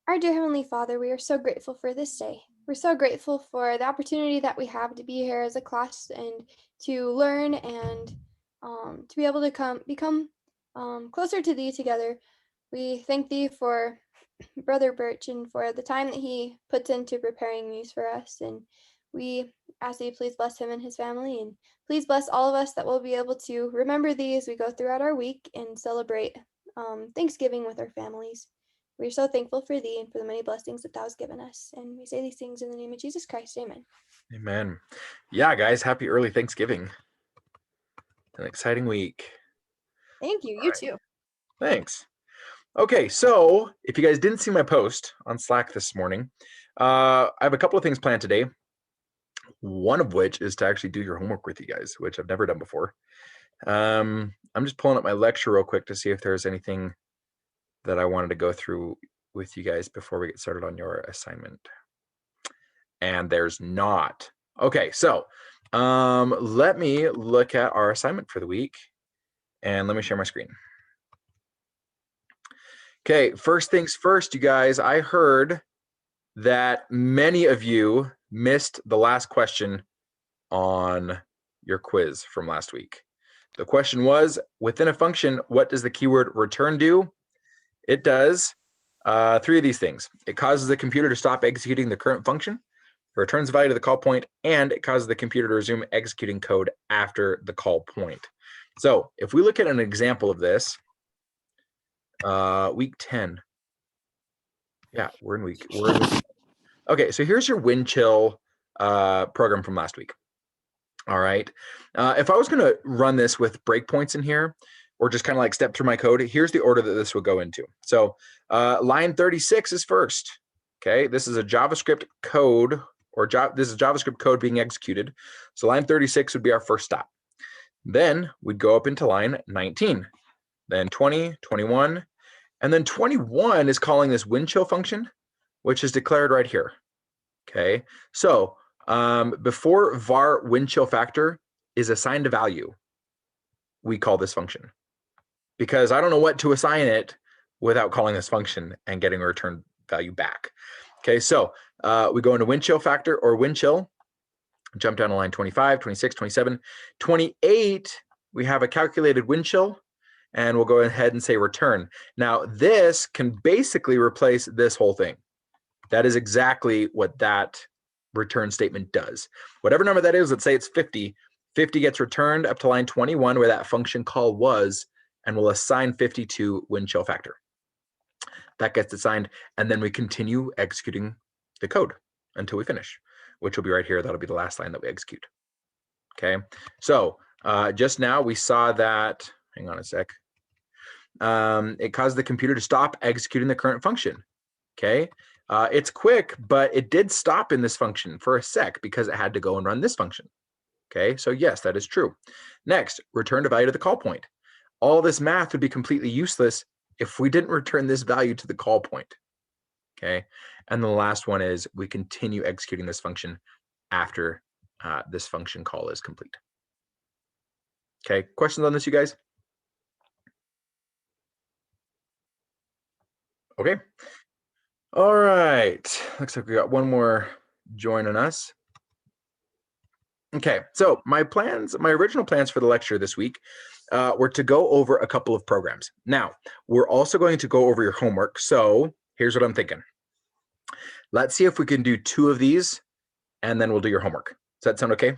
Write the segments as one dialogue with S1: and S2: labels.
S1: Our dear Heavenly Father, we are so grateful for this day. We're so grateful for the opportunity that we have to be here as a class and to learn and to be able to become closer to Thee together. We thank Thee for Brother Birch and for the time that he puts into preparing these for us. And we ask that you please bless him and his family, and please bless all of us that will be able to remember these as we go throughout our week and celebrate Thanksgiving with our families. We are so thankful for Thee and for the many blessings that Thou hast given us. And we say these things in the name of Jesus Christ. Amen.
S2: Amen. Yeah, guys, happy early Thanksgiving. An exciting week.
S1: Thank you.
S2: All
S1: You
S2: right.
S1: too.
S2: Thanks. Okay, so if you guys didn't see my post on Slack this morning, I have a couple of things planned today. One of which is to actually do your homework with you guys, which I've never done before. I'm just pulling up my lecture real quick to see if there's anything that I wanted to go through with you guys before we get started on your assignment. And there's not. Okay, so let me look at our assignment for the week, and let me share my screen. Okay, first things first, you guys, I heard that many of you missed the last question on your quiz from last week. The question was, within a function, what does the keyword return do? It does three of these things. It causes the computer to stop executing the current function, it returns value to the call point, and it causes the computer to resume executing code after the call point. So if we look at an example of this, week 10. Yeah, we're in week. Okay, so here's your wind chill program from last week. All right. If I was going to run this with breakpoints in here, or just kind of like step through my code, here's the order that this would go into. So line 36 is first. Okay, this is a JavaScript code, or this is JavaScript code being executed. So line 36 would be our first stop. Then we'd go up into line 19, then 20, 21, and then 21 is calling this wind chill function, which is declared right here. Okay, so before var wind chill factor is assigned a value, we call this function, because I don't know what to assign it without calling this function and getting a return value back. Okay, so we go into wind chill factor or wind chill, jump down to line 25, 26, 27, 28, we have a calculated wind chill, and we'll go ahead and say return. Now this can basically replace this whole thing. That is exactly what that return statement does. Whatever number that is, let's say it's 50, 50 gets returned up to line 21 where that function call was, and we'll assign 50 to wind chill factor. That gets assigned, and then we continue executing the code until we finish, which will be right here. That'll be the last line that we execute. Okay, so just now we saw that, hang on a sec, it caused the computer to stop executing the current function. Okay, it's quick, but it did stop in this function for a sec because it had to go and run this function. Okay, so yes, that is true. Next, return a value to the call point. All this math would be completely useless if we didn't return this value to the call point. Okay, and the last one is we continue executing this function after this function call is complete. Okay, questions on this, you guys? Okay. All right, looks like we got one more joining us. Okay, so my original plans for the lecture this week were to go over a couple of programs. Now, we're also going to go over your homework, so here's what I'm thinking. Let's see if we can do 2 of these, and then we'll do your homework. Does that sound okay?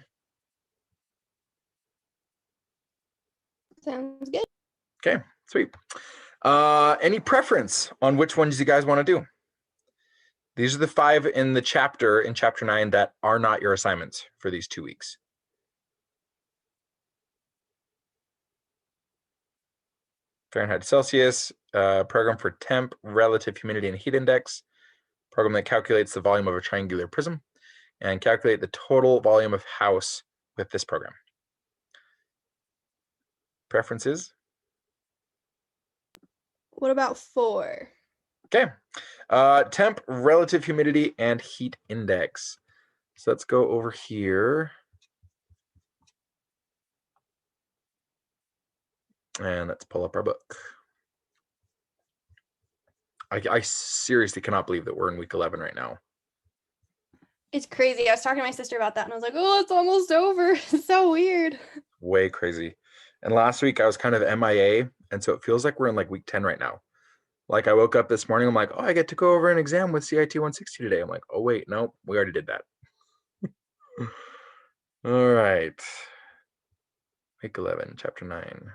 S1: Sounds good.
S2: Okay, sweet. Any preference on which ones you guys want to do? These are the 5 in the chapter, in chapter 9, that are not your assignments for these 2 weeks. Fahrenheit to Celsius, program for temp, relative humidity, and heat index, program that calculates the volume of a triangular prism, and calculate the total volume of house with this program. Preferences?
S1: What about 4?
S2: Okay, temp, relative humidity, and heat index. So let's go over here. And let's pull up our book. I seriously cannot believe that we're in week 11 right now.
S1: It's crazy. I was talking to my sister about that and I was like, oh, it's almost over. It's so weird.
S2: Way crazy. And last week I was kind of MIA, and so it feels like we're in like week 10 right now. Like I woke up this morning, I'm like, oh, I get to go over an exam with cit160 today. I'm like, oh wait, no, we already did that. All right. Week 11, chapter 9.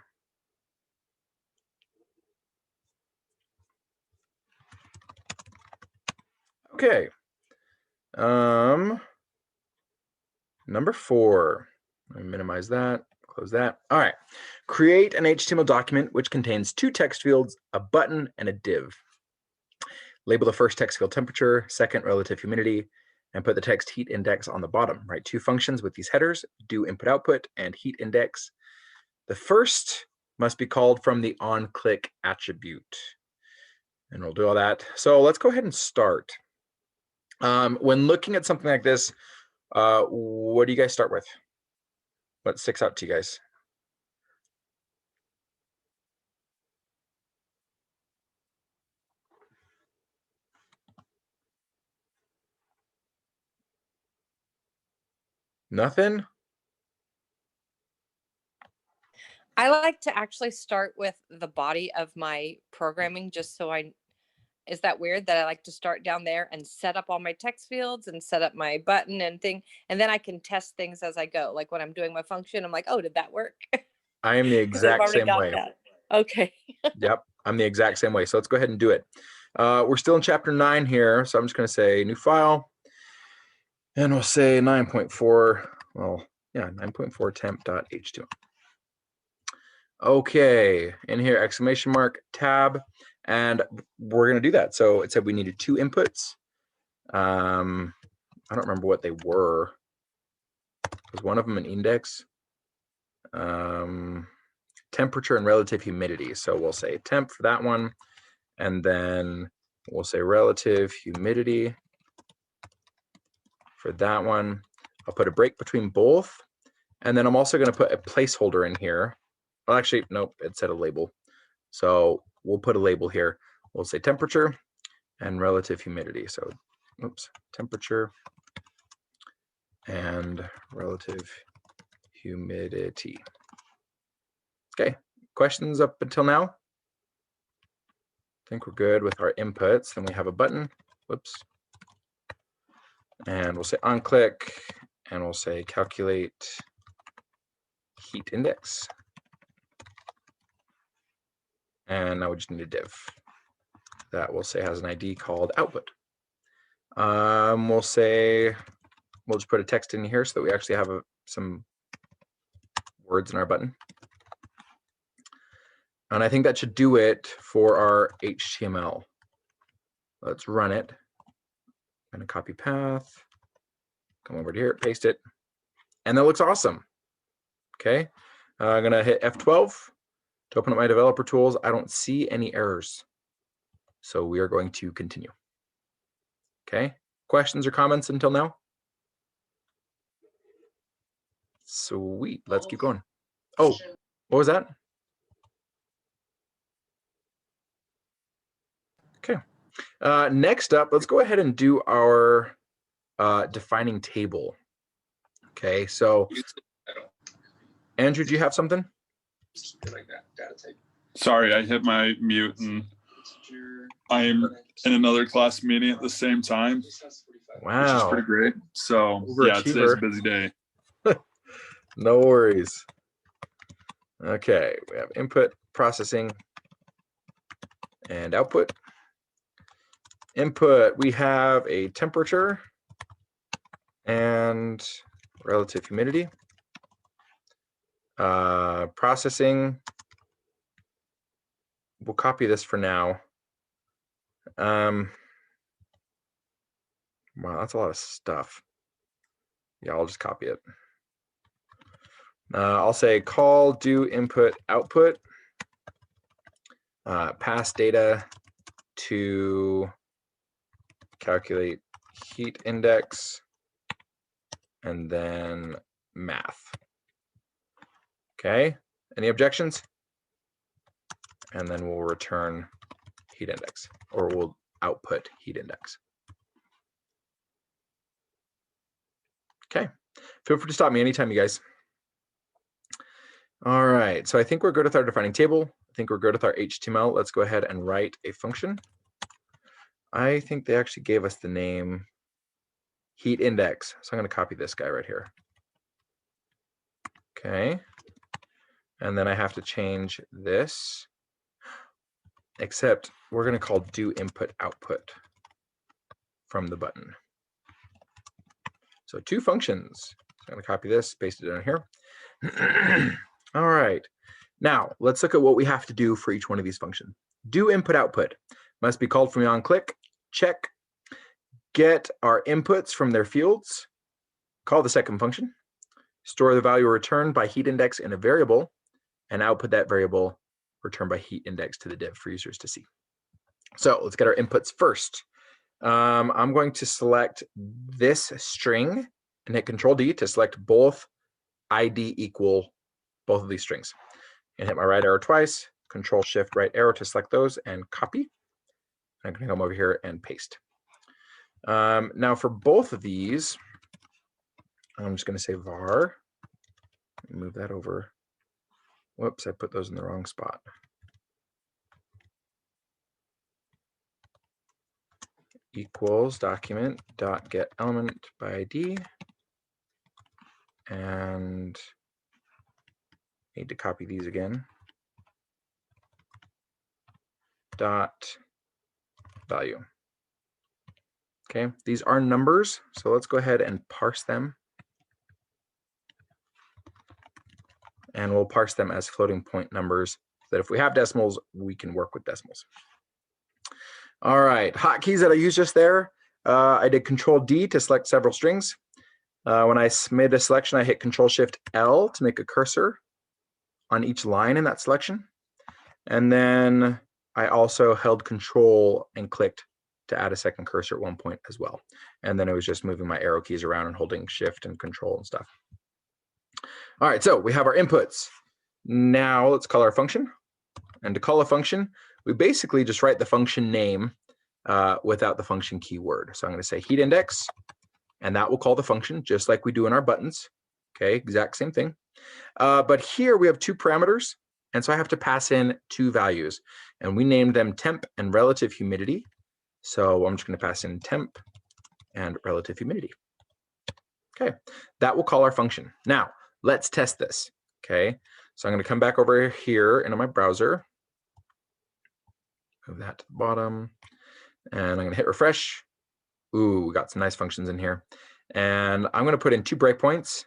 S2: Okay. Number 4. Let me minimize that, close that. All right. Create an HTML document which contains 2 text fields, a button, and a div. Label the first text field temperature, second relative humidity, and put the text heat index on the bottom. Write 2 functions with these headers, do input output and heat index. The first must be called from the onClick attribute. And we'll do all that. So let's go ahead and start. When looking at something like this, what do you guys start with? What sticks out to you guys? Nothing?
S3: I like to actually start with the body of my programming just so is that weird that I like to start down there and set up all my text fields and set up my button and thing, and then I can test things as I go. Like when I'm doing my function, I'm like, oh, did that work?
S2: I am the
S3: Because I've
S2: exact
S3: already
S2: same
S3: got
S2: way.
S3: that. Okay.
S2: Yep, I'm the exact same way. So let's go ahead and do it. We're still in chapter 9 here, so I'm just going to say new file. And we'll say 9.4, well, yeah, 9.4 temp.html. Okay, in here, exclamation mark, tab, and we're going to do that. So it said we needed 2 inputs. I don't remember what they were. Was one of them an index? Temperature and relative humidity. So we'll say temp for that one, and then we'll say relative humidity for that one. I'll put a break between both, and then I'm also going to put a placeholder in here. Well, actually, nope, it said a label. So we'll put a label here. We'll say temperature and relative humidity. So, oops, temperature and relative humidity. Okay, questions up until now? I think we're good with our inputs. Then we have a button. Whoops. And we'll say onClick, and we'll say calculate heat index. And now we just need a div that we'll say has an ID called output. We'll just put a text in here so that we actually have some words in our button. And I think that should do it for our HTML. Let's run it. I'm going to copy path, come over to here, paste it, and that looks awesome. Okay, I'm going to hit F12 to open up my developer tools. I don't see any errors, so we are going to continue. Okay, questions or comments until now? Sweet, let's keep going. Oh, what was that? Okay, next up, let's go ahead and do our defining table. Okay, so Andrew, do you have something?
S4: Sorry, I hit my mute and I'm in another class meeting at the same time.
S2: Wow.
S4: Which is pretty great. So yeah, today's a busy day.
S2: No worries. Okay, we have input, processing, and output. Input, we have a temperature and relative humidity. Processing, we'll copy this for now. Wow, that's a lot of stuff. Yeah, I'll just copy it. I'll say call do input output, pass data to calculate heat index, and then math. Okay, any objections? And then we'll return heat index. or we'll output heat index. Okay, feel free to stop me anytime, you guys. All right, so I think we're good with our defining table. I think we're good with our HTML. Let's go ahead and write a function. I think they actually gave us the name heat index. So I'm going to copy this guy right here. Okay. And then I have to change this, except we're going to call do input output from the button. So two functions. So I'm going to copy this, paste it down here. All right. Now let's look at what we have to do for each one of these functions. Do input output must be called from the onClick. Check. Get our inputs from their fields. Call the second function. Store the value returned by heat index in a variable, and output that variable returned by heat index to the div for users to see. So let's get our inputs first. I'm going to select this string and hit Control D to select both ID equal both of these strings. And hit my right arrow twice, Control Shift right arrow to select those and copy. I'm going to come over here and paste. Now for both of these, I'm just going to say var. Move that over. Whoops, I put those in the wrong spot. Equals document dot get element by ID, and need to copy these again. Dot value. Okay, these are numbers, so let's go ahead and parse them. And we'll parse them as floating point numbers so that if we have decimals, we can work with decimals. All right, hotkeys that I used just there. I did Control D to select several strings. When I made a selection, I hit Control Shift L to make a cursor on each line in that selection. And then I also held Control and clicked to add a second cursor at one point as well. And then it was just moving my arrow keys around and holding Shift and Control and stuff. All right, so we have our inputs. Now let's call our function. And to call a function, we basically just write the function name without the function keyword. So I'm going to say heat index, and that will call the function just like we do in our buttons. Okay, exact same thing. But here we have two parameters, and so I have to pass in two values. And we named them temp and relative humidity. So I'm just going to pass in temp and relative humidity. Okay, that will call our function. Now, let's test this. Okay, so I'm going to come back over here into my browser. Move that to the bottom, and I'm going to hit refresh. Ooh, we got some nice functions in here. And I'm going to put in two breakpoints,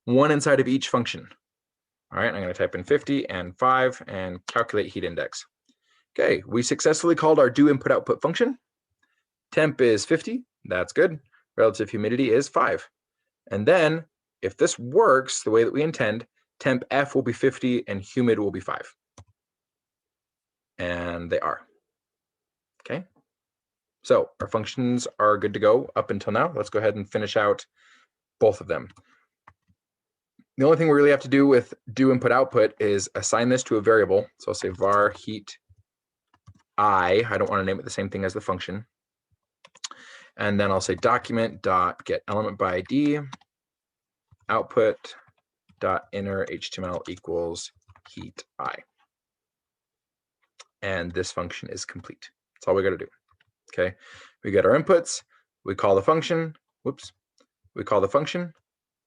S2: one inside of each function. All right, I'm going to type in 50 and 5 and calculate heat index. Okay, we successfully called our do input output function. Temp is 50, that's good. Relative humidity is 5. And then if this works the way that we intend, temp F will be 50 and humid will be 5. And they are. Okay, so our functions are good to go up until now. Let's go ahead and finish out both of them. The only thing we really have to do with do input output is assign this to a variable. So I'll say var heat I don't want to name it the same thing as the function. And then I'll say document dot get element by ID output dot inner HTML equals heat I. And this function is complete. That's all we got to do. Okay, we get our inputs, we call the function, we call the function,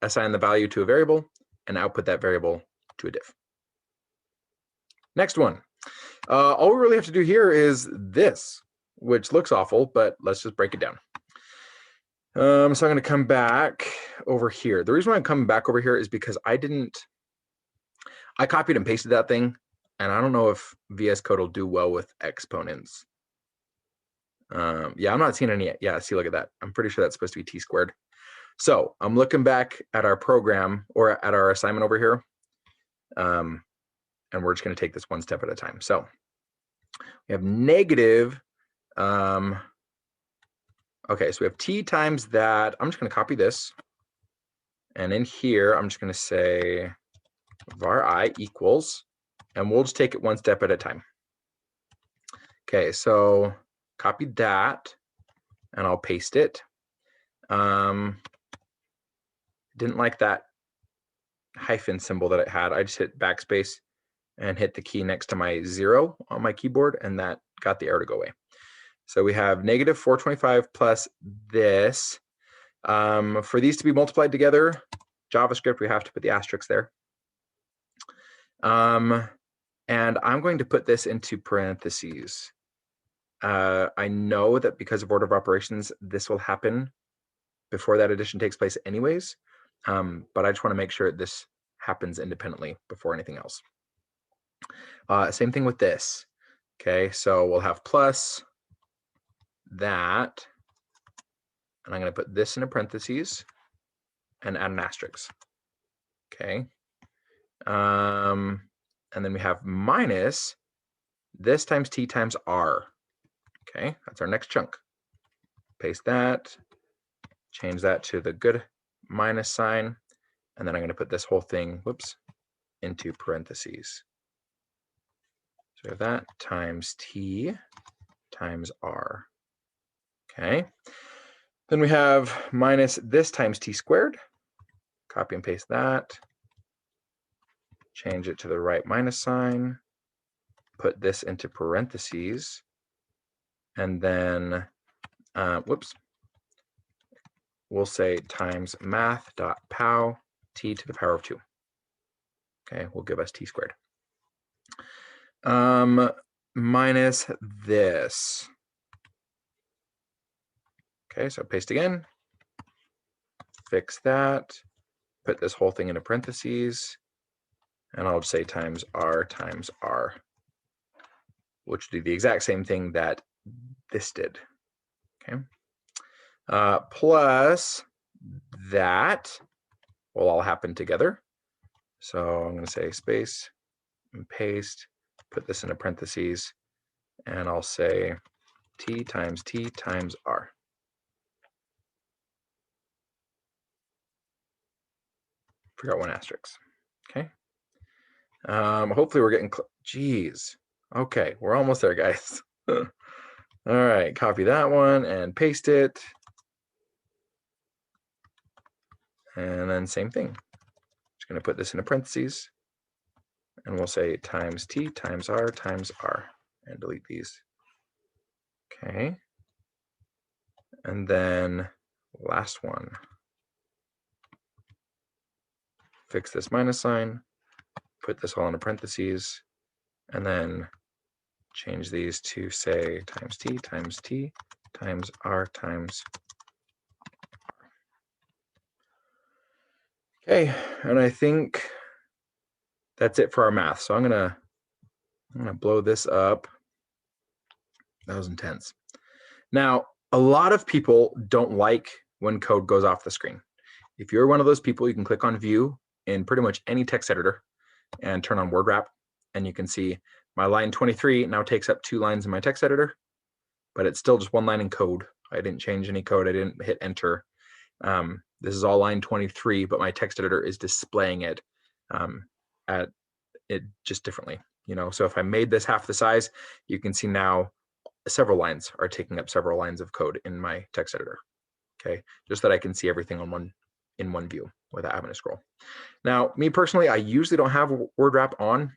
S2: assign the value to a variable, and output that variable to a div. Next one. All we really have to do here is this, which looks awful, but let's just break it down. So I'm going to come back over here. The reason why I'm coming back over here is because I copied and pasted that thing, and I don't know if VS Code will do well with exponents. Yeah, I'm not seeing any yet. Yeah, see, look at that. I'm pretty sure that's supposed to be t squared. So I'm looking back at our program or at our assignment over here. And we're just going to take this one step at a time. So we have negative, okay, so we have t times that. I'm just going to copy this. And in here, I'm just going to say var I equals, and we'll just take it one step at a time. Okay, so copy that and I'll paste it. Didn't like that hyphen symbol that it had. I just hit backspace and hit the key next to my 0 on my keyboard, and that got the error to go away. So we have negative 425 plus this. For these to be multiplied together, JavaScript, we have to put the asterisk there. And I'm going to put this into parentheses. I know that because of order of operations, this will happen before that addition takes place anyways, but I just want to make sure this happens independently before anything else. Same thing with this. Okay, so we'll have plus that, and I'm going to put this in a parentheses and add an asterisk. Okay, and then we have minus this times t times r. Okay, that's our next chunk. Paste that, change that to the good minus sign, and then I'm going to put this whole thing, whoops, into parentheses. So we have that times t times r. Okay, then we have minus this times t squared. Copy and paste that, change it to the right minus sign, put this into parentheses, and then, whoops, we'll say times math.pow t to the power of 2. Okay, will give us t squared. Minus this. Okay, so paste again, fix that, put this whole thing into parentheses, and I'll just say times r, which do the exact same thing that this did. Okay, plus that will all happen together. So I'm going to say space and paste, put this into parentheses, and I'll say t times r. Forgot one asterisk. Okay. Hopefully we're getting, geez. Okay, we're almost there, guys. All right, copy that one and paste it. And then same thing. Just going to put this into parentheses. And we'll say times t times r, and delete these. Okay. And then last one. Fix this minus sign, put this all into parentheses, and then change these to say times t times r times. Okay, and I think that's it for our math. So I'm gonna blow this up. That was intense. Now, a lot of people don't like when code goes off the screen. If you're one of those people, you can click on View in pretty much any text editor and turn on word wrap, and you can see my line 23 now takes up 2 lines in my text editor, but it's still just 1 line in code. I didn't change any code. I didn't hit enter. This is all line 23, but my text editor is displaying it at it just differently. You know, so if I made this half the size, you can see now several lines are taking up several lines of code in my text editor. Okay, just that I can see everything on in one view without having to scroll. Now, me personally, I usually don't have word wrap on,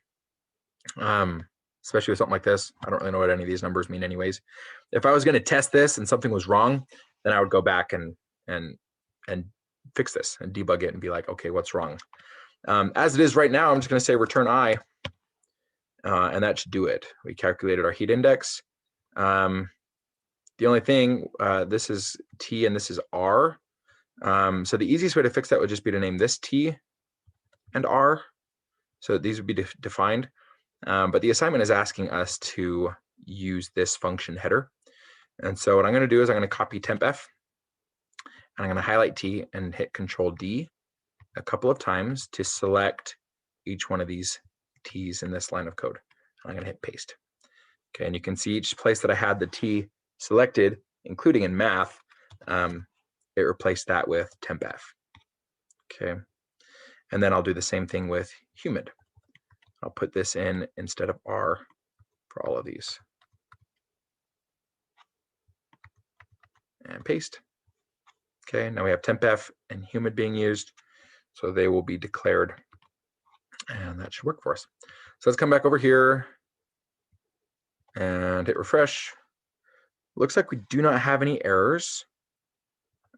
S2: especially with something like this. I don't really know what any of these numbers mean anyways. If I was going to test this and something was wrong, then I would go back and fix this and debug it and be like, okay, what's wrong? As it is right now, I'm just going to say return I, and that should do it. We calculated our heat index. The only thing, this is T and this is R. So the easiest way to fix that would just be to name this T and R. So these would be defined. But the assignment is asking us to use this function header. And so what I'm going to do is I'm going to copy tempf, and I'm going to highlight T and hit Control D a couple of times to select each one of these T's in this line of code. I'm going to hit paste. Okay, and you can see each place that I had the T selected, including in math, it replaced that with tempf. Okay, and then I'll do the same thing with humid. I'll put this in instead of R for all of these. and paste. Okay, now we have temp-f and humid being used, so they will be declared, and that should work for us. So let's come back over here and hit refresh. Looks like we do not have any errors.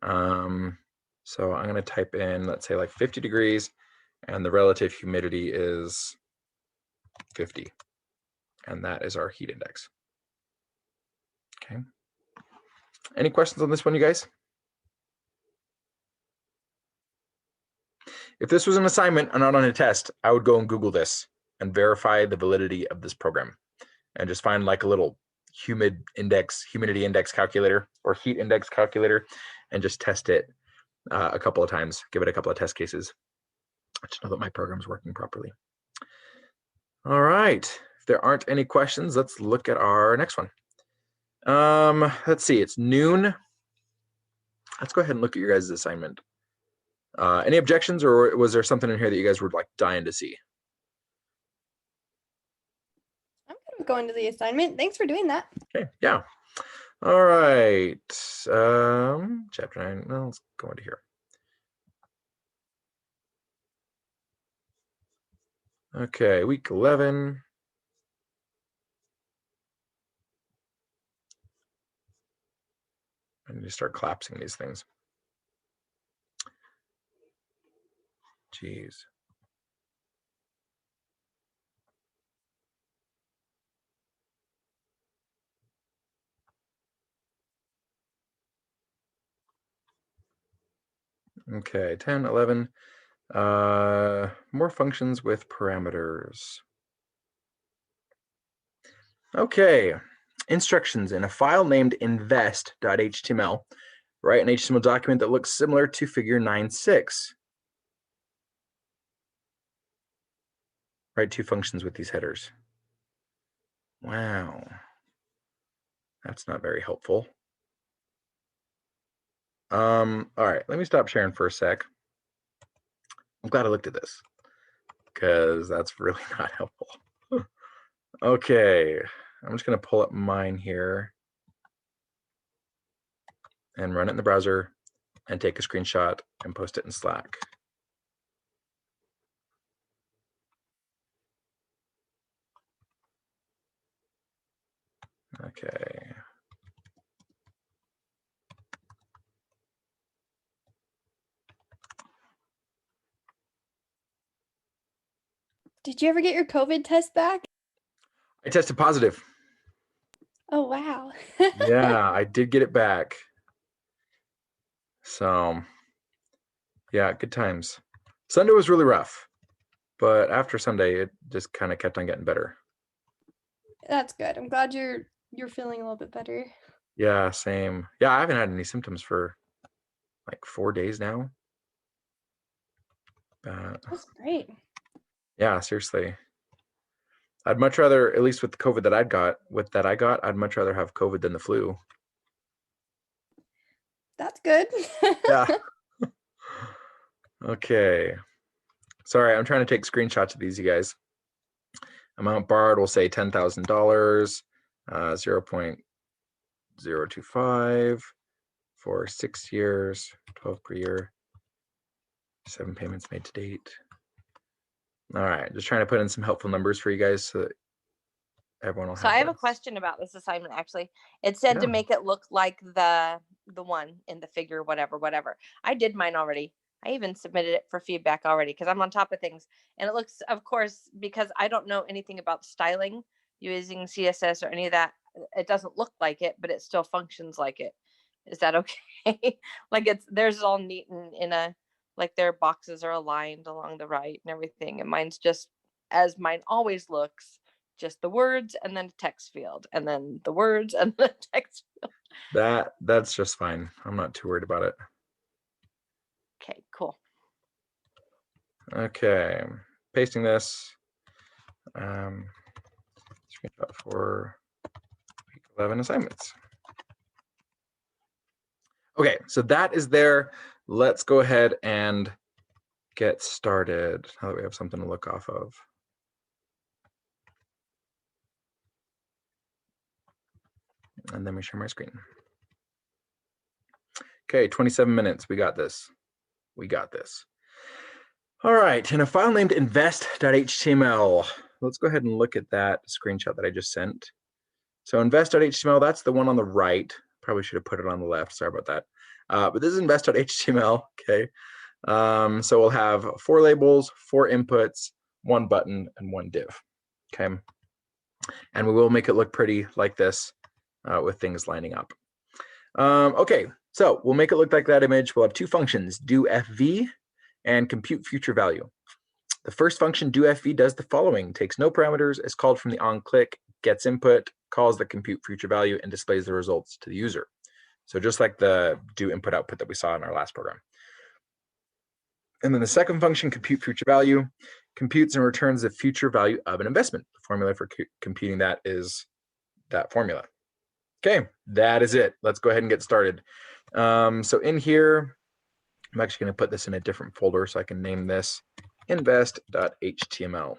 S2: So I'm going to type in, let's say like 50 degrees, and the relative humidity is 50. And that is our heat index. Okay. Any questions on this one, you guys? If this was an assignment and not on a test, I would go and Google this and verify the validity of this program and just find like a little humidity index calculator or heat index calculator and just test it a couple of times, give it a couple of test cases to know that my program's working properly. All right, if there aren't any questions, let's look at our next one. Let's see, it's noon. Let's go ahead and look at your guys' assignment. Any objections, or was there something in here that you guys were like dying to see?
S1: I'm going to go into the assignment. Thanks for doing that.
S2: Okay, yeah. All right, chapter 9, well, let's go into here. Okay, week 11. I need to start collapsing these things. Jeez. Okay, 10, 11. More functions with parameters. Okay, instructions in a file named invest.html. Write an HTML document that looks similar to figure 9.6. Write 2 functions with these headers. Wow, that's not very helpful. All right, let me stop sharing for a sec. I'm glad I looked at this because that's really not helpful. Okay, I'm just going to pull up mine here and run it in the browser and take a screenshot and post it in Slack. Okay.
S1: Did you ever get your COVID test back?
S2: I tested positive.
S1: Oh, wow.
S2: Yeah, I did get it back. So, yeah, good times. Sunday was really rough, but after Sunday, it just kind of kept on getting better.
S1: That's good. I'm glad you're feeling a little bit better.
S2: Yeah, same. Yeah, I haven't had any symptoms for like 4 days now.
S1: That's great.
S2: Yeah, seriously. I'd much rather, at least with the COVID that I got, I'd much rather have COVID than the flu.
S1: That's good.
S2: Yeah. Okay. Sorry, I'm trying to take screenshots of these, you guys. Amount borrowed will say $10,000, 0.025 for 6 years, 12 per year, 7 payments made to date. All right, just trying to put in some helpful numbers for you guys so that everyone will have.
S3: So I have a
S2: this.
S3: question about this assignment. Actually, it said to
S2: Yeah.
S3: make it look like the one in the figure, whatever. I did mine already. I even submitted it for feedback already because I'm on top of things. And it looks, of course, because I don't know anything about styling using CSS or any of that, it doesn't look like it, but it still functions like it. Is that okay? Like theirs is all neat and in a, like their boxes are aligned along the right and everything. And mine's just as mine always looks, just the words and then a text field and then the words and the text field.
S2: That's just fine. I'm not too worried about it.
S3: Okay, cool.
S2: Okay, pasting this. Screenshot for week 11 assignments. Okay, so that is there. Let's go ahead and get started now that we have something to look off of. And then we share my screen. Okay, 27 minutes. We got this. We got this. All right, in a file named invest.html, let's go ahead and look at that screenshot that I just sent. So invest.html, that's the one on the right. Probably should have put it on the left. Sorry about that. But this is invest.html. Okay. So we'll have 4 labels, 4 inputs, 1 button, and 1 div. Okay. And we will make it look pretty like this with things lining up. Okay, so we'll make it look like that image. We'll have 2 functions, doFV and compute future value. The first function, doFV, does the following: takes no parameters, is called from the onClick, gets input, calls the compute future value, and displays the results to the user. So just like the do input output that we saw in our last program. And then the second function, compute future value, computes and returns the future value of an investment. The formula for computing that is that formula. Okay, that is it. Let's go ahead and get started. So in here, I'm actually going to put this in a different folder so I can name this invest.html. All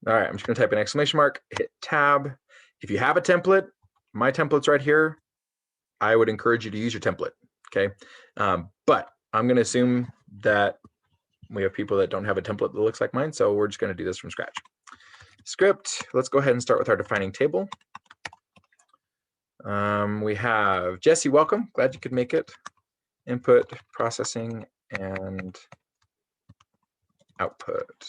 S2: right, I'm just going to type an exclamation mark, hit tab. If you have a template, my template's right here. I would encourage you to use your template, okay? But I'm going to assume that we have people that don't have a template that looks like mine, so we're just going to do this from scratch. Script, let's go ahead and start with our defining table. We have Jesse, welcome. Glad you could make it. Input, processing, and output.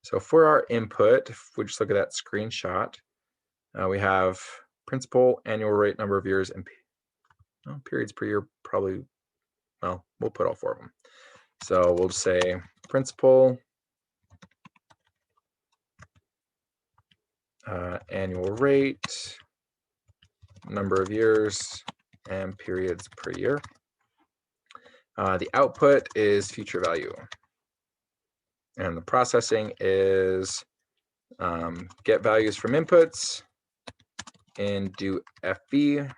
S2: So for our input, if we just look at that screenshot, we have principal, annual rate, number of years, and periods per year. Probably, well, we'll put all 4 of them. So we'll just say principal, annual rate, number of years, and periods per year. The output is future value. And the processing is get values from inputs and do FV.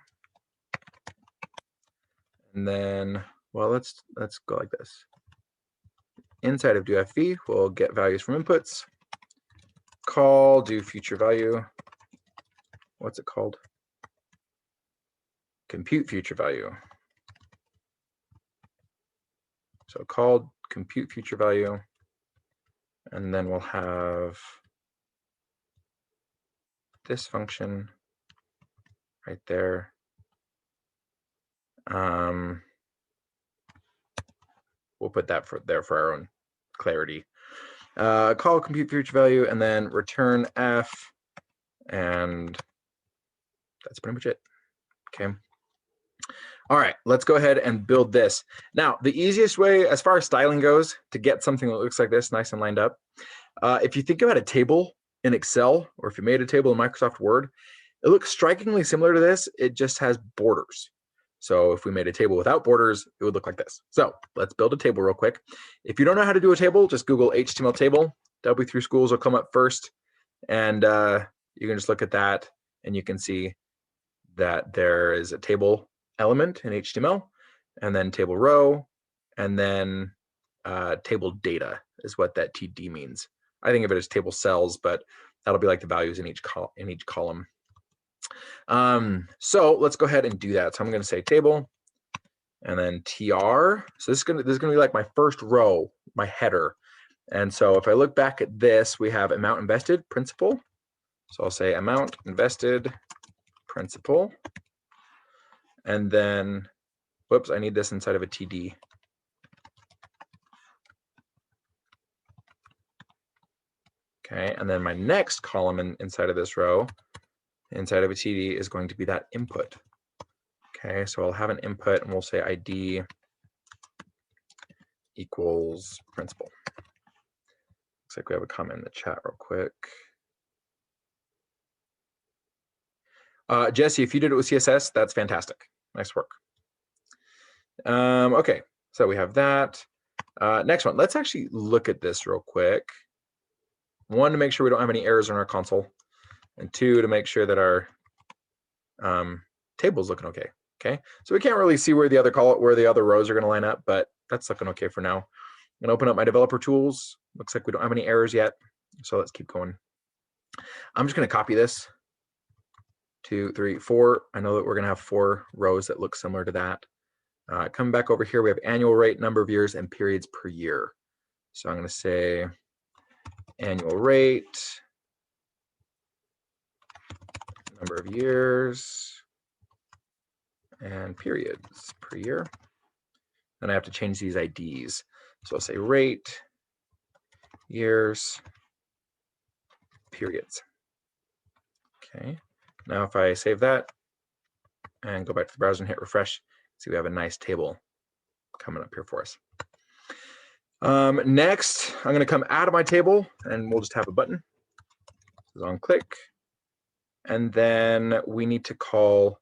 S2: And then, well, let's go like this. Inside of do FV, we'll get values from inputs. Call do future value. What's it called? Compute future value. So called compute future value. And then we'll have this function right there. We'll put that there for our own clarity. Call compute future value and then return F, and that's pretty much it. Okay. All right, let's go ahead and build this. Now, the easiest way, as far as styling goes, to get something that looks like this, nice and lined up, if you think about a table in Excel, or if you made a table in Microsoft Word, it looks strikingly similar to this. It just has borders. So if we made a table without borders, it would look like this. So let's build a table real quick. If you don't know how to do a table, just Google HTML table. W3 Schools will come up first, and you can just look at that, and you can see that there is a table element in HTML, and then table row, and then table data is what that TD means. I think of it as table cells, but that'll be like the values in each column. So let's go ahead and do that. So I'm going to say table, and then tr. So this is going to be like my first row, my header. And so if I look back at this, we have amount invested, principal. So I'll say amount invested, principal. And then, whoops, I need this inside of a TD. Okay, and then my next column inside of this row, inside of a TD, is going to be that input. Okay, so I'll have an input, and we'll say ID equals principal. Looks like we have a comment in the chat real quick. Jesse, if you did it with CSS, that's fantastic. Nice work. Okay, so we have that. Next one, let's actually look at this real quick. 1, to make sure we don't have any errors in our console, and 2, to make sure that our table's looking okay. Okay, so we can't really see where the other rows are going to line up, but that's looking okay for now. I'm going to open up my developer tools. Looks like we don't have any errors yet, so let's keep going. I'm just going to copy this. 2, 3, 4. I know that we're going to have 4 rows that look similar to that. Coming back over here, we have annual rate, number of years, and periods per year. So I'm going to say annual rate, number of years, and periods per year. Then I have to change these IDs. So I'll say rate, years, periods. Okay, now if I save that and go back to the browser and hit refresh, see we have a nice table coming up here for us. Next, I'm going to come out of my table and we'll just have a button. So on click, and then we need to call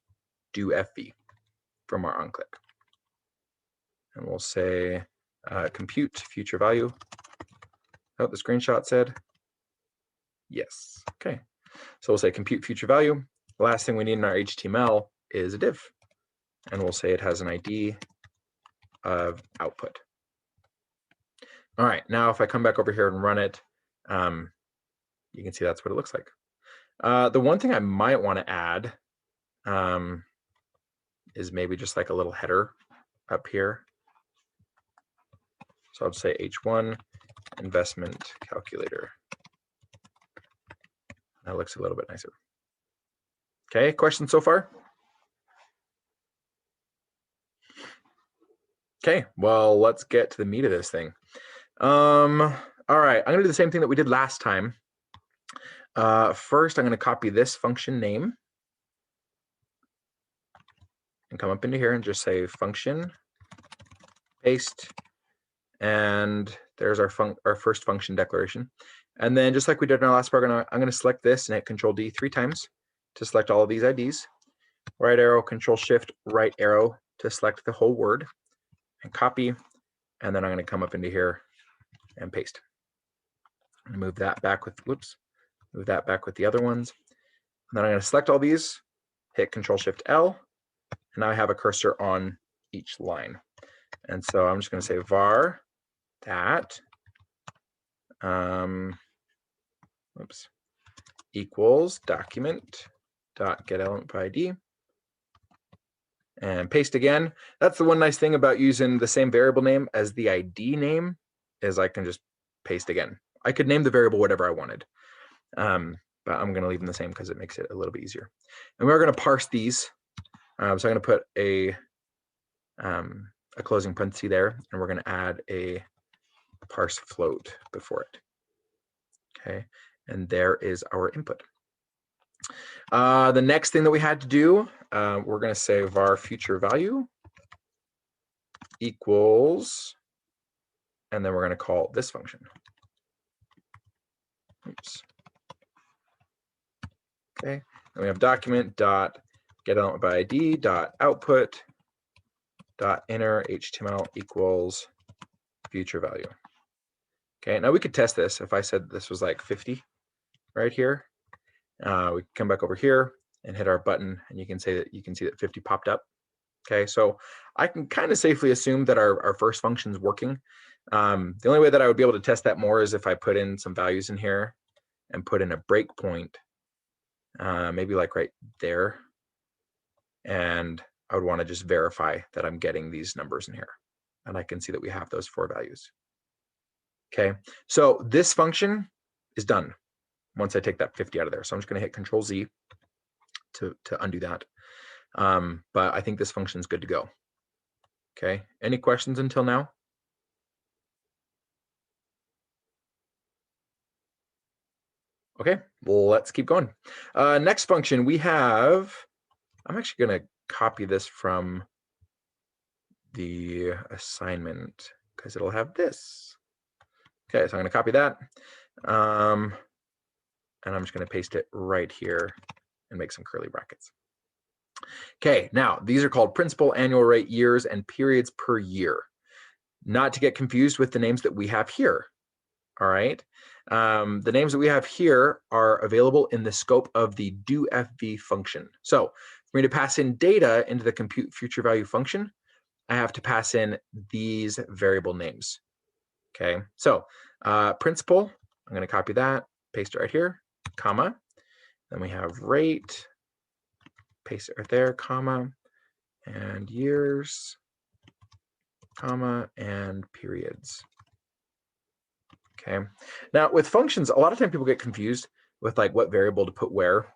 S2: do FV from our on click. And we'll say compute future value. Oh, the screenshot said yes. Okay, so we'll say compute future value. The last thing we need in our HTML is a div, and we'll say it has an ID of output. All right, now if I come back over here and run it, you can see that's what it looks like. The one thing I might want to add is maybe just like a little header up here. So I'll say H1 investment calculator. That looks a little bit nicer. Okay, questions so far? Okay, well, let's get to the meat of this thing. All right, I'm gonna do the same thing that we did last time. First, I'm gonna copy this function name and come up into here and just say function, paste, and there's our first function declaration. And then just like we did in our last program, I'm gonna select this and hit Control D 3 times to select all of these IDs. Right arrow, Control Shift, right arrow to select the whole word and copy. And then I'm gonna come up into here and paste. And move that back with, whoops, move that back with the other ones. And then I'm gonna select all these, hit Control Shift L, and now I have a cursor on each line. And so I'm just gonna say var that oops, equals document dot get element by ID and paste again. That's the one nice thing about using the same variable name as the ID name is I can just paste again. I could name the variable whatever I wanted, but I'm going to leave them the same because it makes it a little bit easier. And we're going to parse these. So I'm going to put a closing parenthesis there, and we're going to add a parse float before it. Okay, and there is our input. The next thing that we had to do, we're going to say var future value equals, and then we're going to call this function. Oops. Okay, and we have document dot get element by ID dot output dot inner HTML equals future value. Okay, now we could test this. If I said this was like 50 right here, we can come back over here and hit our button, and you can see that 50 popped up. Okay, so I can kind of safely assume that our first function is working. The only way that I would be able to test that more is if I put in some values in here and put in a breakpoint, maybe like right there, and I would want to just verify that I'm getting these numbers in here, and I can see that we have those 4 values. Okay, so this function is done once I take that 50 out of there. So I'm just going to hit Control Z to undo that. But I think this function is good to go. Okay, any questions until now? Okay, well, let's keep going. Next function we have, I'm actually going to copy this from the assignment because it'll have this. Okay, so I'm going to copy that. And I'm just going to paste it right here and make some curly brackets. Okay, now these are called principal, annual rate, years, and periods per year. Not to get confused with the names that we have here. All right, the names that we have here are available in the scope of the doFV function. So for me to pass in data into the compute future value function, I have to pass in these variable names. Okay, so principal, I'm going to copy that, paste it right here, comma. Then we have rate, paste it right there, comma, and years, comma, and periods. Okay. Now with functions, a lot of time people get confused with like what variable to put where.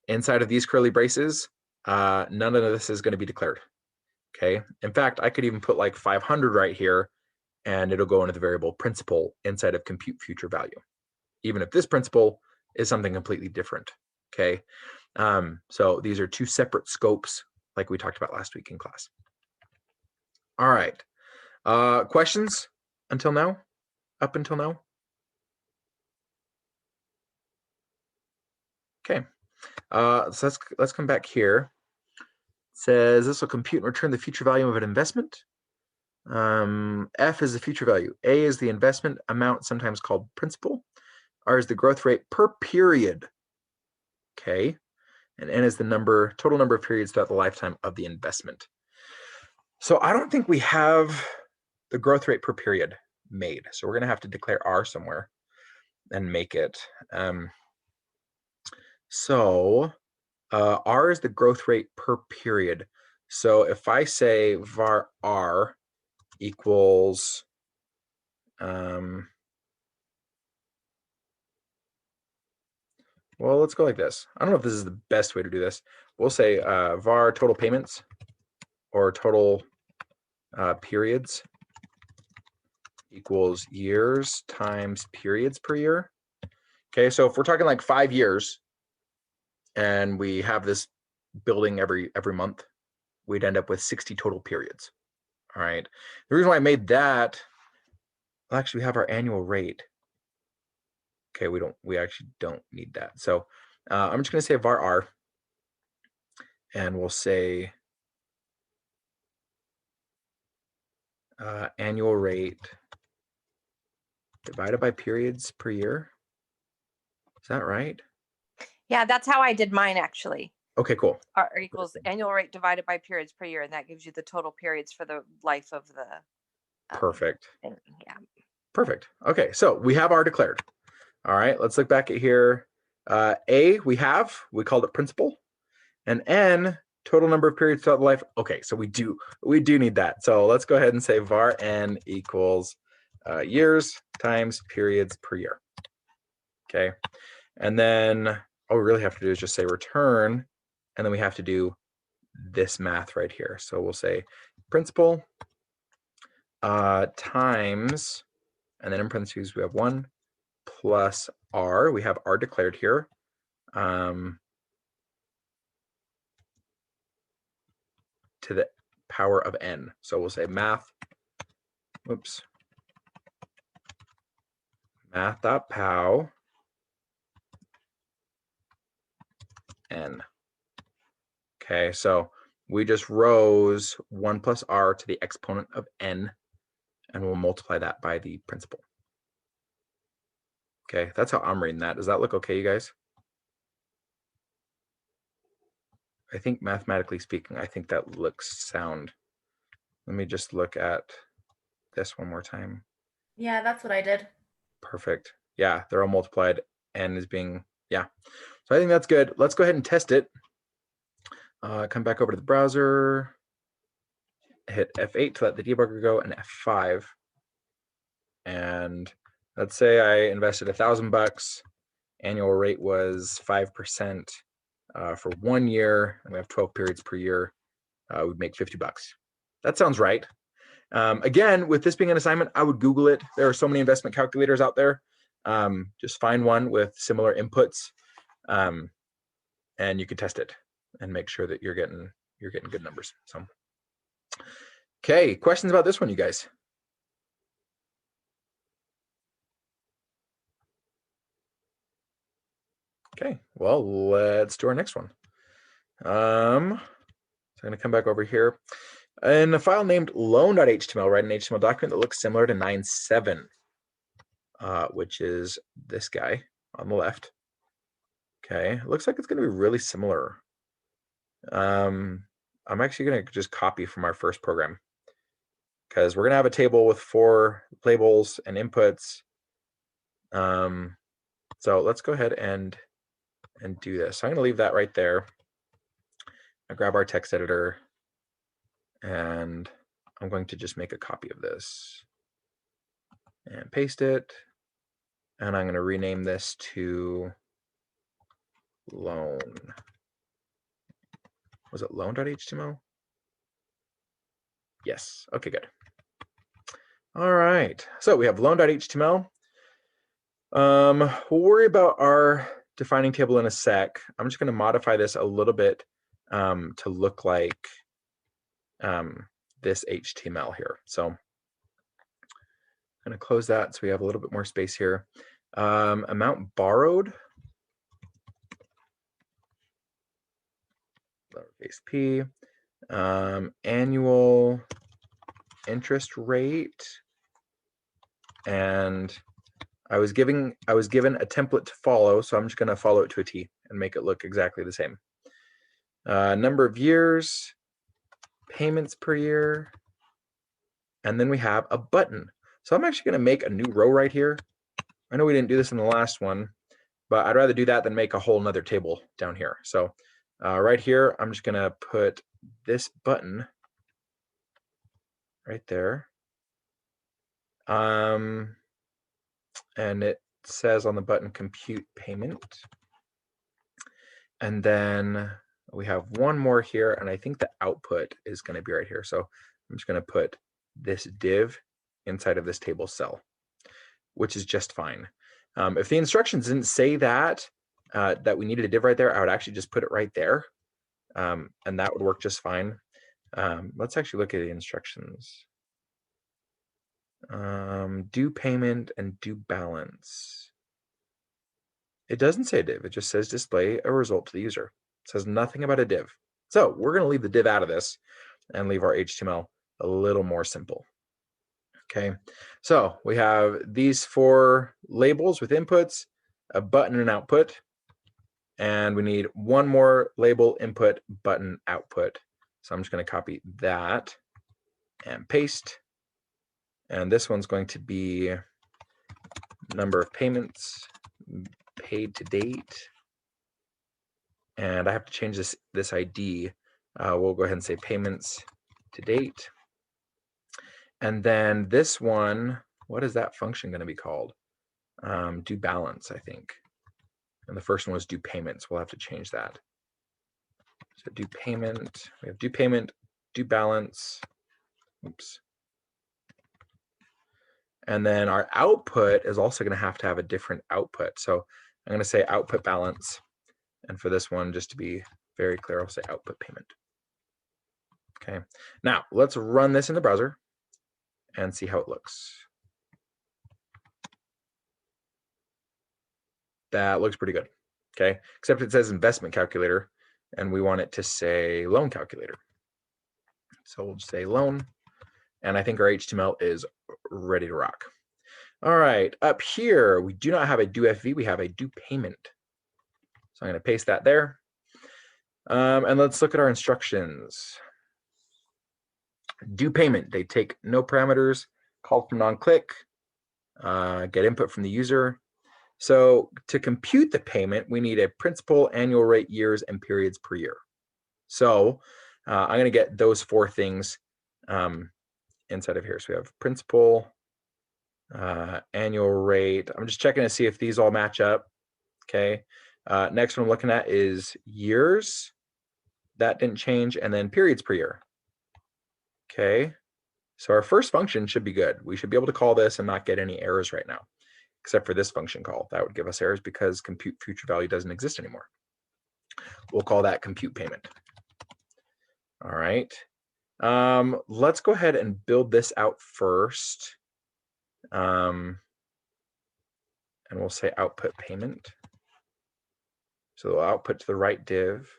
S2: Inside of these curly braces, none of this is going to be declared. Okay. In fact, I could even put like 500 right here, and it'll go into the variable principal inside of compute future value, even if this principal is something completely different. Okay. So these are two separate scopes, like we talked about last week in class. All right. Questions until now? Up until now? Okay. So let's come back here. It says this will compute and return the future value of an investment. F is the future value. A is the investment amount, sometimes called principal. R is the growth rate per period. Okay. And N is the total number of periods throughout the lifetime of the investment. So I don't think we have the growth rate per period made. So we're going to have to declare R somewhere and make it. R is the growth rate per period. So if I say var R equals well, let's go like this. I don't know if this is the best way to do this. We'll say var total payments or total periods equals years times periods per year. Okay, so if we're talking like 5 years and we have this building every month, we'd end up with 60 total periods. All right. The reason why I made that, well, actually we have our annual rate. Okay, we actually don't need that. So I'm just going to say var R, and we'll say annual rate divided by periods per year. Is that right?
S3: Yeah, that's how I did mine actually.
S2: Okay, cool.
S3: R equals annual rate divided by periods per year, and that gives you the total periods for the life of the
S2: perfect
S3: thing. Yeah.
S2: Perfect. Okay, so we have R declared. All right, let's look back at here. A we called it principal, and N total number of periods throughout the life. Okay, so we do need that. So let's go ahead and say var N equals years times periods per year. Okay, and then all we really have to do is just say return, and then we have to do this math right here. So we'll say principal times, and then in parentheses we have 1 plus R. We have R declared here. To the power of N. So we'll say math.pow N. Okay, so we just rose 1 plus R to the exponent of N, and we'll multiply that by the principal. Okay, that's how I'm reading that. Does that look okay, you guys? I think mathematically speaking, I think that looks sound. Let me just look at this one more time.
S5: Yeah, that's what I did.
S2: Perfect. Yeah, they're all multiplied. N is being, yeah. So I think that's good. Let's go ahead and test it. Come back over to the browser, hit F8 to let the debugger go, and F5. And let's say I invested $1,000. Annual rate was 5% for 1 year, and we have 12 periods per year. We'd make $50. That sounds right. Again, with this being an assignment, I would Google it. There are so many investment calculators out there. Just find one with similar inputs, and you can test it and make sure that you're getting good numbers. So, okay, questions about this one, you guys? Okay, well, let's do our next one. So I'm going to come back over here. In a file named loan.html, write an HTML document that looks similar to 9.7, which is this guy on the left. Okay, it looks like it's going to be really similar. I'm actually going to just copy from our first program, because we're going to have a table with 4 labels and inputs. So let's go ahead and do this. So I'm going to leave that right there. I grab our text editor, and I'm going to just make a copy of this and paste it. And I'm going to rename this to loan. Was it loan.html? Yes. Okay, good. All right. So we have loan.html. We'll worry about our defining table in a sec. I'm just going to modify this a little bit to look like this HTML here. So I'm going to close that so we have a little bit more space here. Amount borrowed, lowercase p, annual interest rate, and I was given a template to follow, so I'm just going to follow it to a T and make it look exactly the same. Number of years, payments per year, and then we have a button. So I'm actually going to make a new row right here. I know we didn't do this in the last one, but I'd rather do that than make a whole nother table down here. So right here, I'm just going to put this button right there. And it says on the button compute payment. And then we have one more here, and I think the output is going to be right here. So I'm just going to put this div inside of this table cell, which is just fine. If the instructions didn't say that we needed a div right there, I would actually just put it right there, and that would work just fine. Let's actually look at the instructions. Due payment and due balance. It doesn't say div, it just says display a result to the user. It says nothing about a div. So we're going to leave the div out of this and leave our HTML a little more simple. Okay, so we have these 4 labels with inputs, a button and output, and we need one more label, input, button, output. So I'm just going to copy that and paste. And this one's going to be number of payments paid to date. And I have to change this ID. We'll go ahead and say payments to date. And then this one, what is that function going to be called? Due balance, I think. And the first one was due payments. We'll have to change that. So due payment, we have due payment, due balance. Oops. And then our output is also going to have a different output. So I'm going to say output balance. And for this one, just to be very clear, I'll say output payment. Okay. Now let's run this in the browser and see how it looks. That looks pretty good. Okay. Except it says investment calculator and we want it to say loan calculator. So we'll just say loan. And I think our HTML is ready to rock. All right, up here, we do not have a due FV, we have a due payment. So I'm going to paste that there. And let's look at our instructions. Due payment, they take no parameters, call from non-click, get input from the user. So to compute the payment, we need a principal, annual rate, years, and periods per year. So I'm going to get those 4 things inside of here. So we have principal, annual rate. I'm just checking to see if these all match up. Okay. Next one I'm looking at is years. That didn't change. And then periods per year. Okay. So our first function should be good. We should be able to call this and not get any errors right now, except for this function call. That would give us errors because compute future value doesn't exist anymore. We'll call that compute payment. All right. Let's go ahead and build this out first. And we'll say output payment. So we'll output to the right div,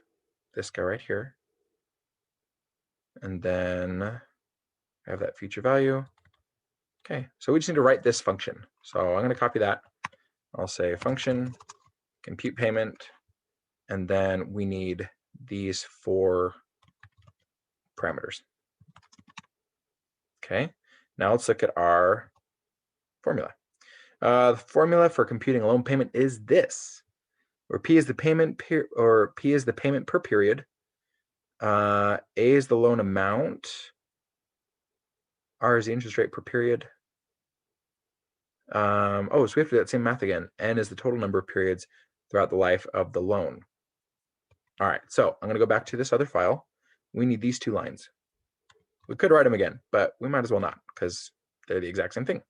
S2: this guy right here. And then I have that future value. Okay, so we just need to write this function. So I'm going to copy that. I'll say function, compute payment, and then we need these 4 parameters. Okay, now let's look at our formula. The formula for computing a loan payment is this, where P is the payment P is the payment per period. A is the loan amount, R is the interest rate per period. Oh, so we have to do that same math again. N is the total number of periods throughout the life of the loan. All right, so I'm going to go back to this other file. We need these two lines. We could write them again, but we might as well not because they're the exact same thing.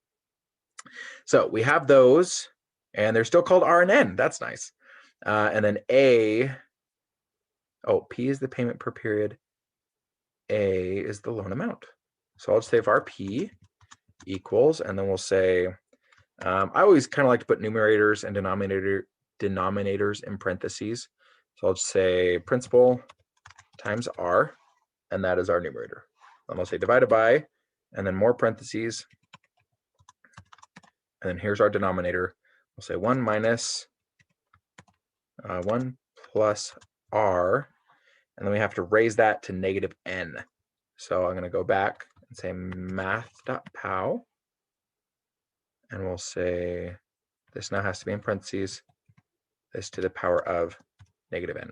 S2: So we have those, and they're still called R and N. That's nice. And then A, oh, P is the payment per period. A is the loan amount. So I'll just say if RP equals, and then we'll say, I always kind of like to put numerators and denominators in parentheses. So I'll just say principal times R, and that is our numerator. And I'll say divided by, and then more parentheses. And then here's our denominator. We'll say 1 minus 1 plus R, and then we have to raise that to negative N. So I'm going to go back and say math.pow, and we'll say this now has to be in parentheses, this to the power of negative N.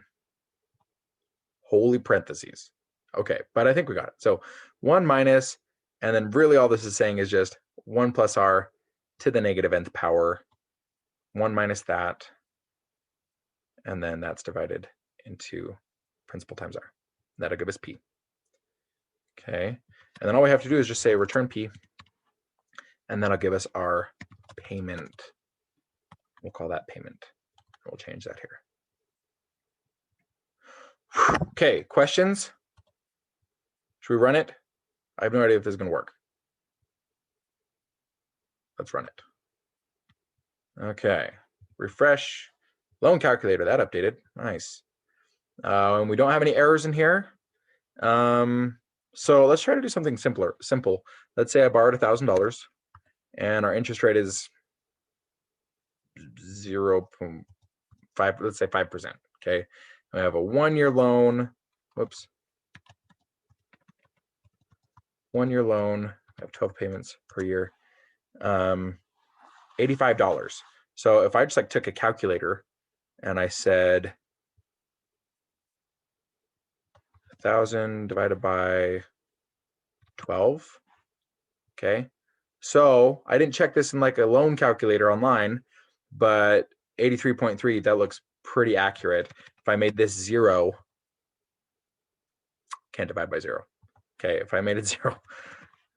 S2: Holy parentheses. Okay, but I think we got it. So 1 minus, and then really all this is saying is just 1 plus R to the negative nth power, 1 minus that, and then that's divided into principal times R. That'll give us P. Okay, and then all we have to do is just say return P, and that'll give us our payment. We'll call that payment. We'll change that here. Okay, questions? Should we run it? I have no idea if this is going to work. Let's run it. Okay, refresh. Loan calculator, that updated. Nice. And we don't have any errors in here. So let's try to do something simple. Let's say I borrowed $1,000 and our interest rate is 0.5, let's say 5%. Okay, I have a 1-year loan. Whoops. 1-year loan. I have 12 payments per year. $85. So if I just like took a calculator and I said 1,000 divided by 12. Okay, so I didn't check this in like a loan calculator online, but 83.3, that looks pretty accurate. If I made this 0, can't divide by 0. Okay, if I made it 0,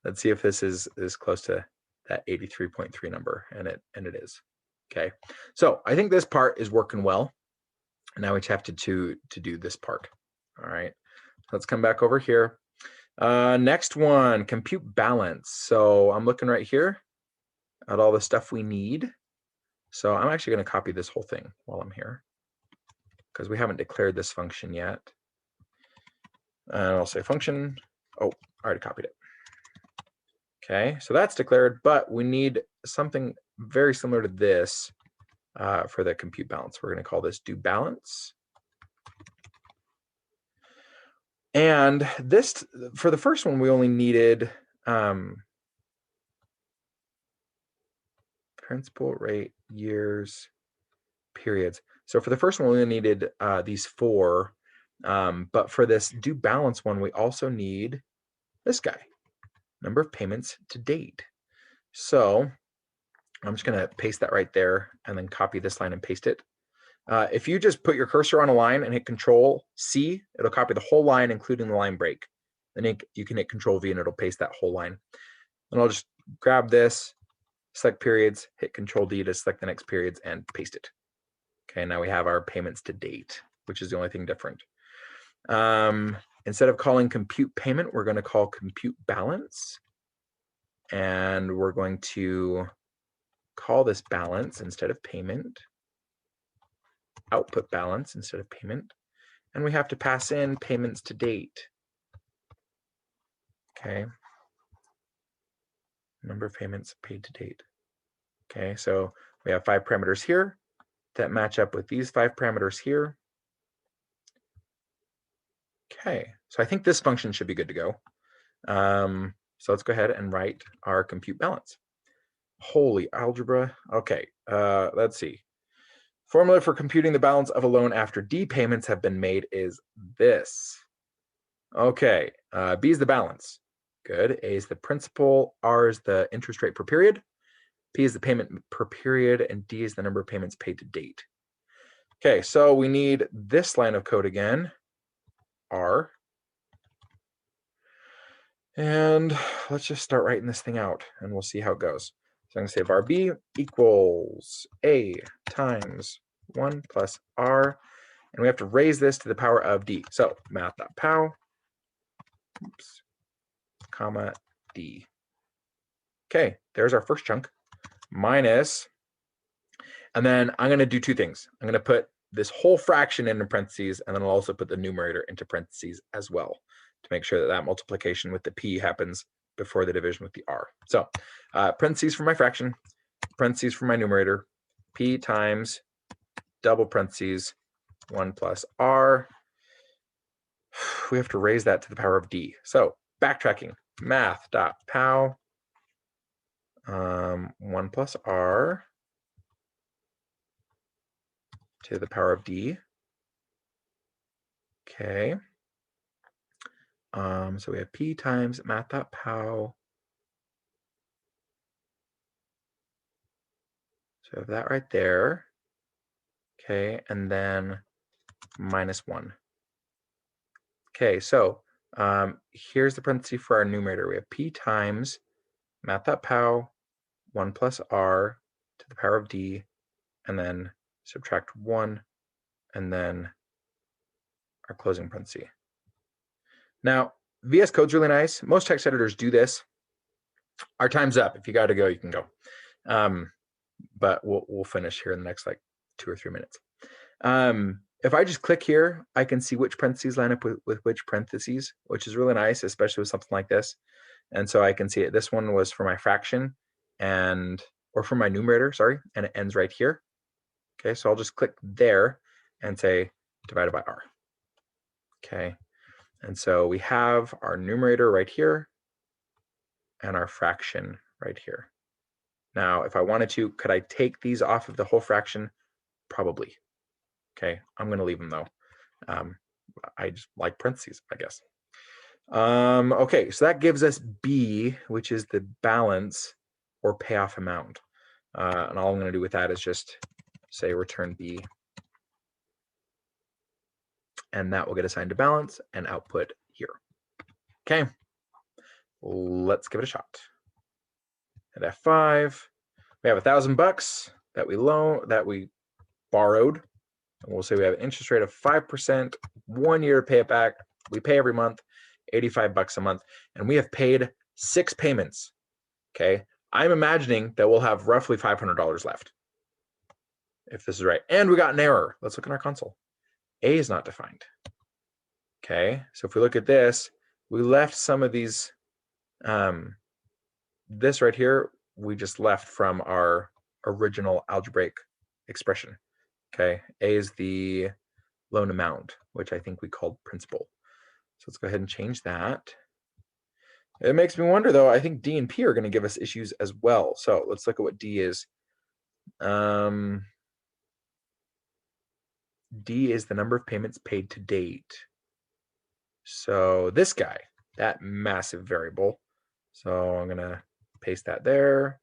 S2: let's see if this is close to that 83.3 number, and it is. Okay, so I think this part is working well. Now we just have to do this part. All right, let's come back over here. Next one, compute balance. So I'm looking right here at all the stuff we need. So I'm actually going to copy this whole thing while I'm here because we haven't declared this function yet. And I'll say function. Oh, I already copied it. Okay, so that's declared, but we need something very similar to this for the compute balance. We're going to call this do balance. And this, for the first one, we only needed principal rate, years, periods. So for the first one, we only needed these 4. But for this do balance one, we also need this guy, number of payments to date. So I'm just going to paste that right there and then copy this line and paste it. If you just put your cursor on a line and hit Control-C, it'll copy the whole line, including the line break. Then you can hit Control-V and it'll paste that whole line. And I'll just grab this, select periods, hit Control-D to select the next periods and paste it. Okay, now we have our payments to date, which is the only thing different. Instead of calling compute payment, we're going to call compute balance. And we're going to call this balance instead of payment. Output balance instead of payment, and we have to pass in payments to date. Okay, number of payments paid to date. Okay, so we have 5 parameters here that match up with these 5 parameters here. Okay, so I think this function should be good to go. So let's go ahead and write our compute balance. Holy algebra. Okay, let's see. Formula for computing the balance of a loan after D payments have been made is this. Okay, B is the balance. Good. A is the principal, R is the interest rate per period, P is the payment per period, and D is the number of payments paid to date. Okay, so we need this line of code again, R. And let's just start writing this thing out and we'll see how it goes. So I'm gonna say var B equals A times 1 plus R, and we have to raise this to the power of D. So math.pow, oops, comma D. Okay, there's our first chunk, minus, and then I'm gonna do two things. I'm gonna put this whole fraction into parentheses, and then I'll also put the numerator into parentheses as well, to make sure that that multiplication with the P happens before the division with the R. So parentheses for my fraction, parentheses for my numerator, P times double parentheses 1 plus R. We have to raise that to the power of D. So backtracking, math.pow, 1 plus R to the power of D. Okay. So we have P times math.pow. So I have that right there. Okay, and then minus 1. Okay, so here's the parenthesis for our numerator. We have P times math.pow 1 plus R to the power of D, and then subtract 1, and then our closing parenthesis. Now, VS Code's really nice. Most text editors do this. Our time's up. If you got to go, you can go. But we'll finish here in the next like 2 or 3 minutes. If I just click here, I can see which parentheses line up with which parentheses, which is really nice, especially with something like this. And so I can see it. This one was for my fraction or for my numerator, sorry, and it ends right here. Okay, so I'll just click there and say divided by R. Okay, and so we have our numerator right here and our fraction right here. Now, if I wanted to, could I take these off of the whole fraction? Probably. Okay, I'm going to leave them though. I just like parentheses, I guess. Okay, so that gives us B, which is the balance or payoff amount. And all I'm going to do with that is just say return B. And that will get assigned to balance and output here. Okay, let's give it a shot. At F5, we have $1,000 that we borrowed. And we'll say we have an interest rate of 5%, 1 year to pay it back. We pay every month, $85 a month, and we have paid 6 payments. Okay, I'm imagining that we'll have roughly $500 left, if this is right. And we got an error. Let's look in our console. A is not defined. Okay, so if we look at this, we left some of these, this right here, we just left from our original algebraic expression. Okay, A is the loan amount, which I think we called principal. So let's go ahead and change that. It makes me wonder though, I think D and P are going to give us issues as well. So let's look at what D is. D is the number of payments paid to date. So this guy, that massive variable. So I'm going to paste that there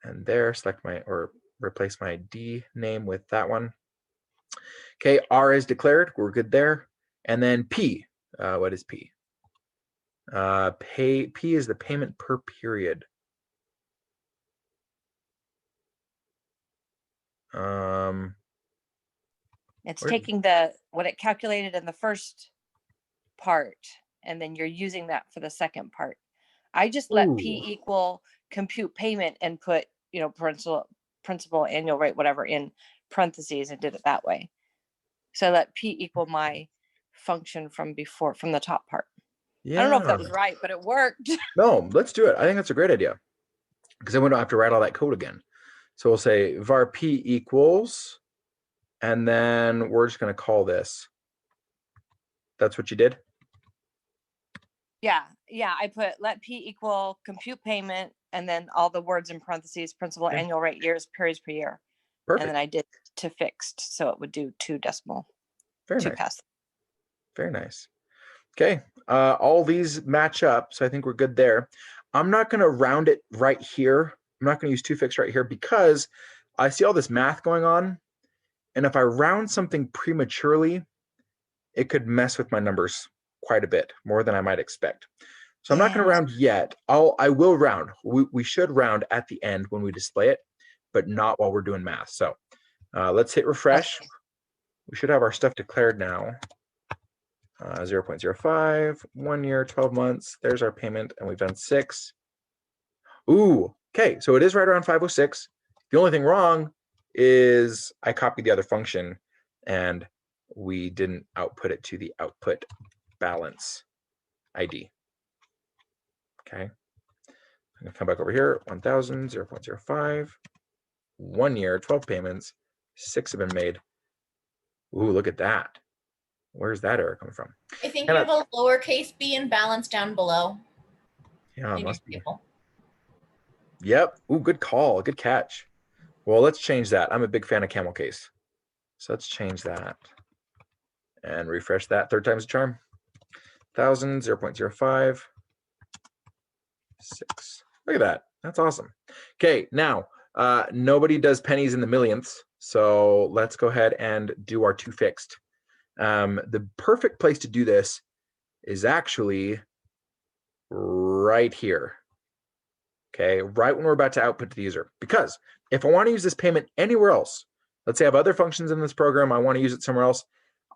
S2: and there, select my, or replace my D name with that one. Okay, R is declared, we're good there. And then P, what is P? P is the payment per period.
S3: It's taking what it calculated in the first part, and then you're using that for the second part. I just let P equal compute payment and put, principal annual rate, whatever, in parentheses and did it that way. So I let P equal my function from before, from the top part. Yeah. I don't know if that was right, but it worked.
S2: No, let's do it. I think that's a great idea, because then we don't have to write all that code again. So we'll say var P equals, and then we're just going to call this. That's what you did?
S3: Yeah. I put let P equal compute payment, and then all the words in parentheses, principal annual rate, years, periods per year. Perfect. And then I did to fixed, so it would do 2 decimal.
S2: Very nice. Very nice. Okay, all these match up, so I think we're good there. I'm not going to round it right here. I'm not going to use 2 fixed right here because I see all this math going on, and if I round something prematurely, it could mess with my numbers quite a bit, more than I might expect. So I'm not going to round yet. I will round. We should round at the end when we display it, but not while we're doing math. So let's hit refresh.
S3: Okay.
S2: We should have our stuff declared now. 0.05, 1 year, 12 months. There's our payment, and we've done 6. Ooh, okay, so it is right around 506. The only thing wrong is I copied the other function, and we didn't output it to the output balance ID. Okay, I'm gonna come back over here, 1000, 0.05, 1 year, 12 payments, 6 have been made. Ooh, look at that. Where's that error coming from?
S5: I think you have a lowercase b in balance down below.
S2: Yeah, it must be.
S5: Table.
S2: Yep. Ooh, good call. Good catch. Well, let's change that. I'm a big fan of camel case. So let's change that and refresh that. 3rd time's a charm. 1000, 0.05, 6. Look at that. That's awesome. Okay, now nobody does pennies in the millionths. So let's go ahead and do our 2 fixed. The perfect place to do this is actually right here. Okay, right when we're about to output to the user. Because if I want to use this payment anywhere else, let's say I have other functions in this program, I want to use it somewhere else,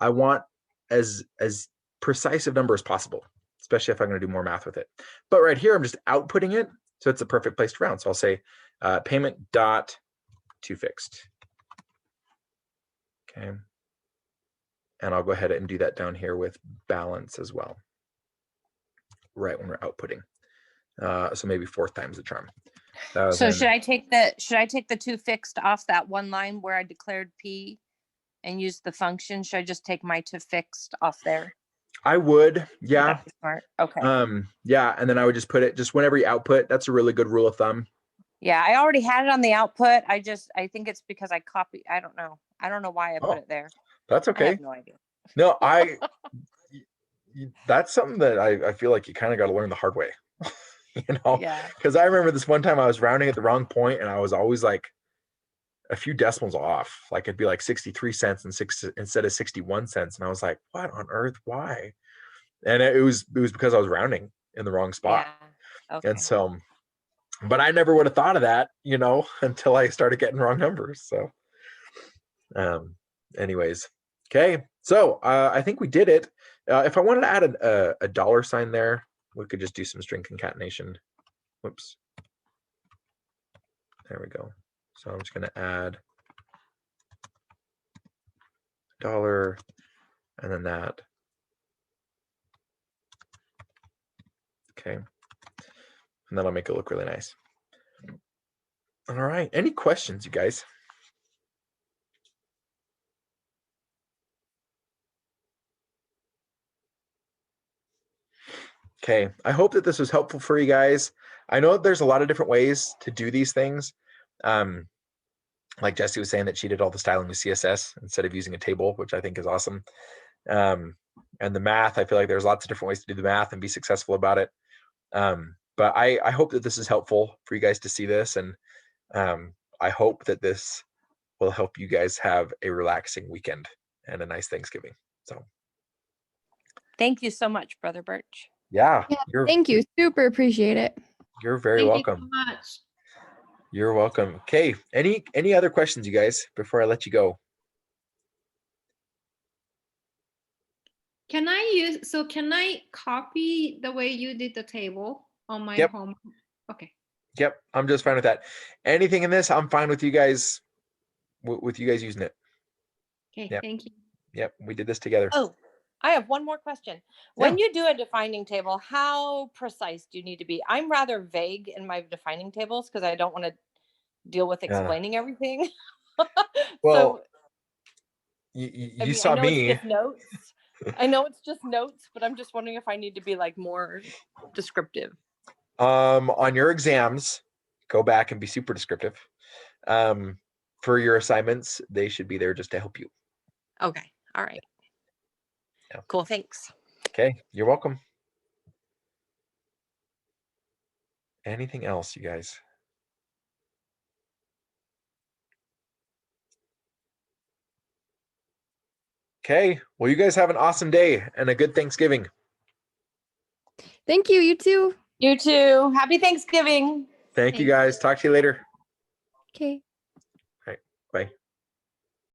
S2: I want as precise a number as possible, especially if I'm going to do more math with it. But right here, I'm just outputting it, so it's a perfect place to round. So I'll say payment dot to fixed. Okay, and I'll go ahead and do that down here with balance as well, right when we're outputting. So maybe 4th time's the charm.
S3: So should I take the 2 fixed off that one line where I declared P and use the function? Should I just take my 2 fixed off there?
S2: I would, yeah.
S3: That'd be smart. Okay.
S2: Yeah, and then I would just put it just whenever you output. That's a really good rule of thumb.
S3: Yeah, I already had it on the output. I think it's because I copied. I don't know why I put it there.
S2: That's
S3: I
S2: okay.
S3: have no idea.
S2: No, that's something that I feel like you kind of got to learn the hard way. You know,
S3: Yeah.
S2: because I remember this one time I was rounding at the wrong point, and I was always like a few decimals off. Like it'd be like 63 cents instead of 61 cents, and I was like, "What on earth? Why?" And it was because I was rounding in the wrong spot.
S3: Yeah. Okay.
S2: And so, but I never would have thought of that, you know, until I started getting wrong numbers. So, anyways, okay. So I think we did it. If I wanted to add a dollar sign there, we could just do some string concatenation. Whoops. There we go. So I'm just going to add $, and then that. Okay. And then I'll make it look really nice. All right. Any questions, you guys? Okay, I hope that this was helpful for you guys. I know there's a lot of different ways to do these things. Like Jessie was saying that she did all the styling with CSS instead of using a table, which I think is awesome. And the math, I feel like there's lots of different ways to do the math and be successful about it. But I hope that this is helpful for you guys to see this. And I hope that this will help you guys have a relaxing weekend and a nice Thanksgiving. So
S3: Thank you so much, Brother Birch.
S2: yeah,
S1: Thank you. Super appreciate it.
S2: You're very welcome.
S5: Thank you so much.
S2: You're welcome. Okay, any other questions, you guys, before I let you go?
S6: Can I copy the way you did the table on my
S2: Yep.
S6: home? Okay.
S2: Yep, I'm just fine with that. Anything in this, I'm fine with you guys with you guys using it.
S6: Okay,
S2: Yep.
S6: thank you.
S2: Yep, we did this together.
S3: Oh, I have one more question. When you do a defining table, how precise do you need to be? I'm rather vague in my defining tables because I don't want to deal with explaining everything.
S2: Well,
S3: so
S2: you saw me.
S3: It's just notes. I know it's just notes, but I'm just wondering if I need to be like more descriptive.
S2: On your exams, go back and be super descriptive. For your assignments, they should be there just to help you.
S3: Okay. All right.
S2: Yeah.
S3: Cool. Thanks.
S2: Okay, you're welcome. Anything else, you guys? Okay, well, you guys have an awesome day and a good Thanksgiving.
S1: Thank you. You too.
S3: You too. Happy Thanksgiving.
S2: Thank you, guys. Talk to you later.
S1: Okay.